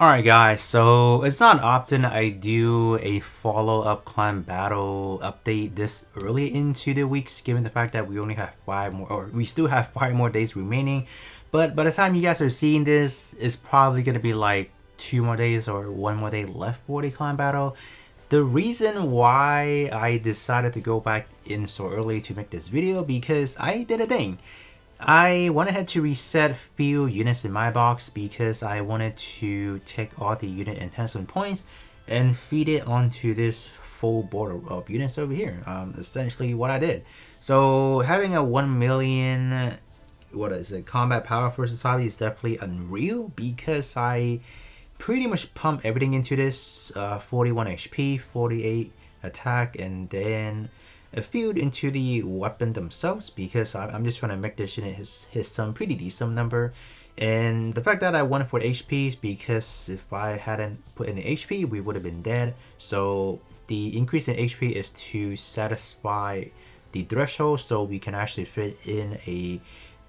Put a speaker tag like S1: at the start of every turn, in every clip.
S1: Alright guys, so it's not often I do a follow-up clan battle update this early into the weeks, given the fact that we only have 5 more, or we still have 5 more days remaining. But by the time you guys are seeing this, it's probably going to be like 2 more days or 1 more day left for the clan battle. The reason why I decided to go back in so early to make this video, because I did a thing. I went ahead to reset few units in my box because I wanted to take all the unit enhancement points and feed it onto this full border of units over here. Essentially what I did. So having a 1 million, what is it, combat power versus hobby is definitely unreal because I pretty much pump everything into this. 41 HP, 48 attack, and then a field into the weapon themselves because I'm just trying to make this unit hit some pretty decent number. And the fact that I went for HP is because if I hadn't put in the HP, we would have been dead. So the increase in HP is to satisfy the threshold so we can actually fit in a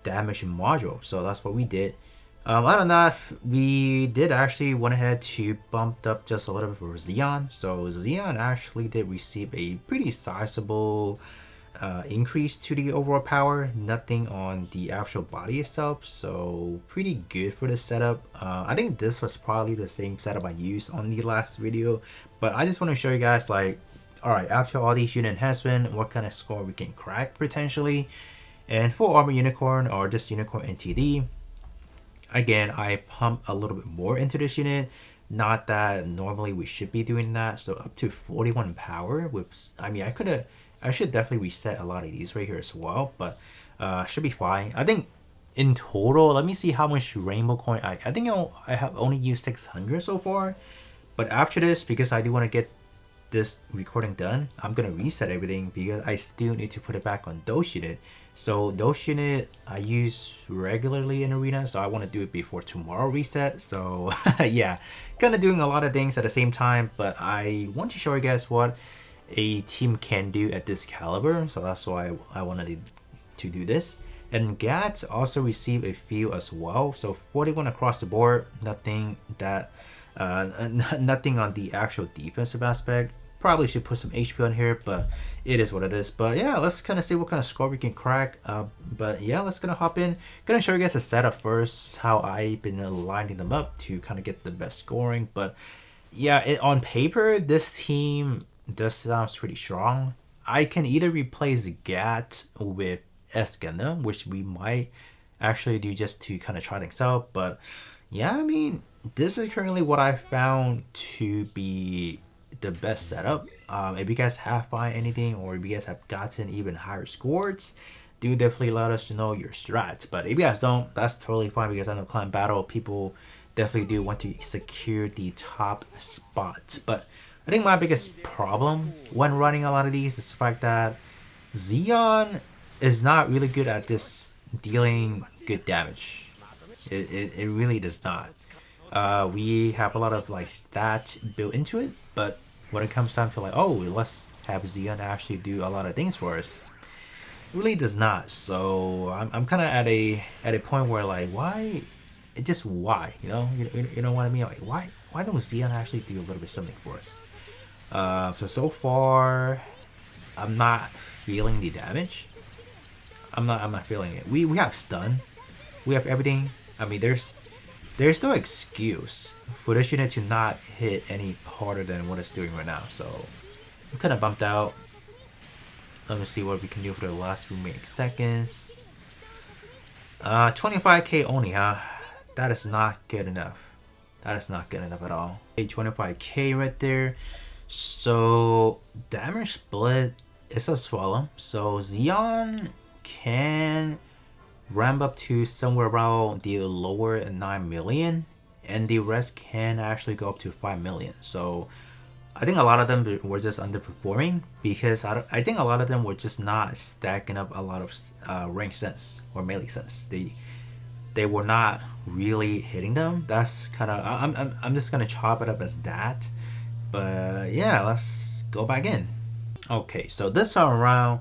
S1: damage module. So that's what we did. Other than that, we did actually went ahead to bumped up just a little bit for Xeon. So Xeon actually did receive a pretty sizable increase to the overall power. Nothing on the actual body itself, so pretty good for the setup. I think this was probably the same setup I used on the last video, but I just want to show you guys like, alright, after all these unit enhancement, what kind of score we can crack potentially. And for Armor Unicorn or just Unicorn NTD, again, I pump a little bit more into this unit. Not that normally we should be doing that. So up to 41 power with, I mean, I should definitely reset a lot of these right here as well, but should be fine. I think in total, let me see how much rainbow coin I think I have only used 600 so far. But after this, because I do want to get this recording done, I'm gonna reset everything because I still need to put it back on Dose Unit. So Dose Unit I use regularly in Arena, so I want to do it before tomorrow reset. So yeah, kind of doing a lot of things at the same time, but I want to show you guys what a team can do at this caliber, so that's why I wanted to do this. And GATs also receive a few as well, so 41 across the board. Nothing that nothing on the actual defensive aspect. Probably should put some HP on here, but it is what it is. But yeah, let's kind of see what kind of score we can crack. But yeah, let's gonna hop in. Gonna show you guys the setup first, how I've been lining them up to kind of get the best scoring. But yeah, on paper, this team does sounds pretty strong. I can either replace GAT with S Gundam, which we might actually do just to kind of try things out. But yeah, I mean, this is currently what I found to be the best setup. If you guys have found anything, or if you guys have gotten even higher scores, do definitely let us know your strats. But if you guys don't, that's totally fine, because I know clan battle people definitely do want to secure the top spots. But I think my biggest problem when running a lot of these is the fact that Xeon is not really good at this dealing good damage. It really does not. We have a lot of like stats built into it, but when it comes time to like, oh, let's have Xeon actually do a lot of things for us, it really does not. So I'm kind of at a point where like, why? It just why, you know, you know what I mean? Like, why don't Xeon actually do a little bit something for us? So far, I'm not feeling the damage. I'm not feeling it. We have stun, we have everything. I mean, there's no excuse for this unit to not hit any harder than what it's doing right now. So I'm kind of bumped out. Let me see what we can do for the last remaining seconds. 25k only, huh? That is not good enough. That is not good enough at all. 25k right there. So damage split is a swallow. So Xeon can ramp up to somewhere around the lower 9 million, and the rest can actually go up to 5 million. So I think a lot of them were just underperforming because I think a lot of them were just not stacking up a lot of range sense or melee sense. They were not really hitting them. That's kind of, I'm just gonna chop it up as that. But yeah, let's go back in. Okay, so this time around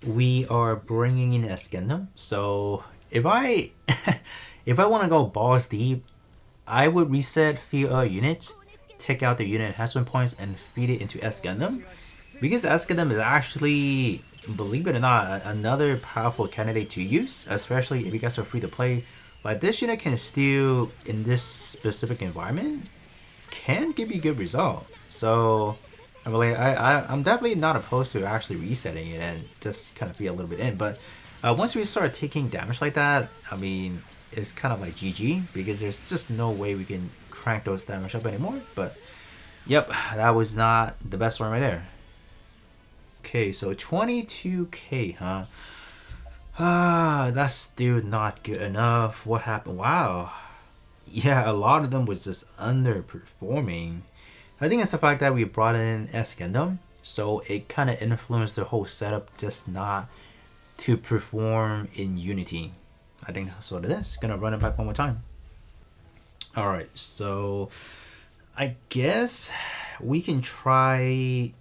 S1: we are bringing in S Gundam. So if I if I want to go balls deep, I would reset few units, take out the unit enhancement points, and feed it into S Gundam. Because S Gundam is actually, believe it or not, another powerful candidate to use, especially if you guys are free to play. Like this unit can still, in this specific environment, can give you good result. So I mean, like, I'm definitely not opposed to actually resetting it and just kind of be a little bit in. But once we start taking damage like that, I mean, it's kind of like GG because there's just no way we can crank those damage up anymore. But yep, that was not the best one right there. Okay, so 22k, huh? That's still not good enough. What happened? Wow. Yeah, a lot of them was just underperforming. I think it's the fact that we brought in S Gundam, so it kind of influenced the whole setup just not to perform in Unity. I think that's what it is. Gonna run it back one more time. Alright, so I guess we can try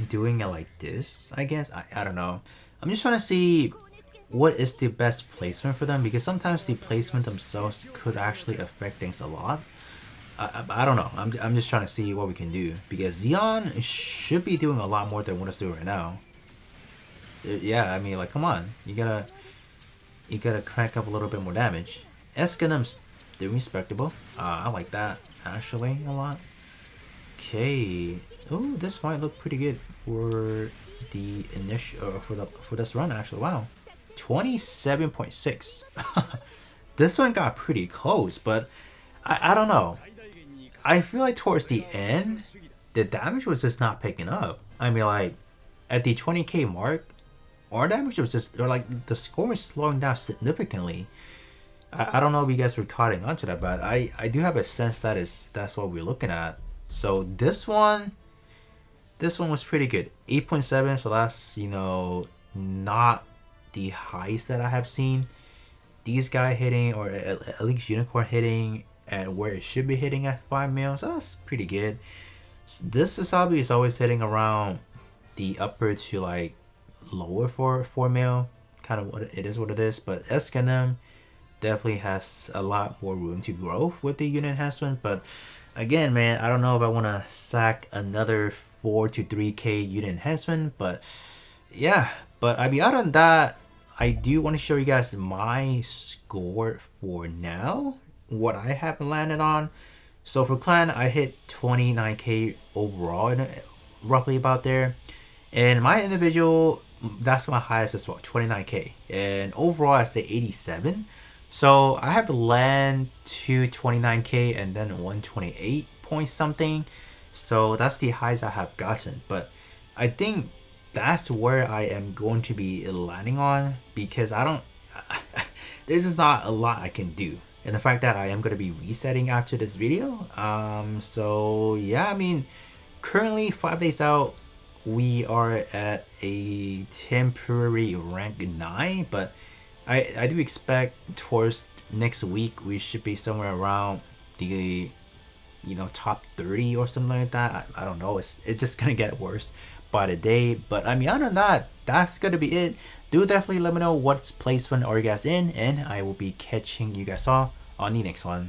S1: doing it like this, I guess. I don't know. I'm just trying to see what is the best placement for them because sometimes the placement themselves could actually affect things a lot. I don't know. I'm just trying to see what we can do because Xeon should be doing a lot more than what it's doing right now. Yeah, I mean, like, come on, you gotta crank up a little bit more damage. S Gundam's doing respectable. I like that actually a lot. Okay. Oh, this might look pretty good for the initial for this run actually. Wow, 27.6. This one got pretty close, but I don't know. I feel like towards the end, the damage was just not picking up. I mean, like at the 20k mark, our damage was just, or like the score was slowing down significantly. I don't know if you guys were caught on to that, but I do have a sense that that's what we're looking at. So this one was pretty good, 8.7. So that's, you know, not the highest that I have seen. These guys hitting, or at least Unicorn hitting at where it should be hitting at 5 mil, so that's pretty good. This Wasabi is always hitting around the upper to like lower for 4 mil, kind of what it is. But S Gundam definitely has a lot more room to grow with the unit enhancement. But again, man, I don't know if I want to sack another 4 to 3k unit enhancement, but yeah. But I mean, other than that, I do want to show you guys my score for now, what I have landed on. So for clan, I hit 29k overall, and roughly about there. And my individual, that's my highest as well, 29k. And overall, I say 87. So I have to land to 29k and then 128 point something. So that's the highest I have gotten. But I think that's where I am going to be landing on because there's just not a lot I can do. And the fact that I am going to be resetting after this video. So yeah, I mean, currently 5 days out, we are at a temporary rank 9, but I do expect towards next week we should be somewhere around the, you know, top 30 or something like that. I don't know. It's just gonna get worse by the day. But I mean, other than that, that's gonna be it. Do definitely let me know what placement are you guys in, and I will be catching you guys all on the next one.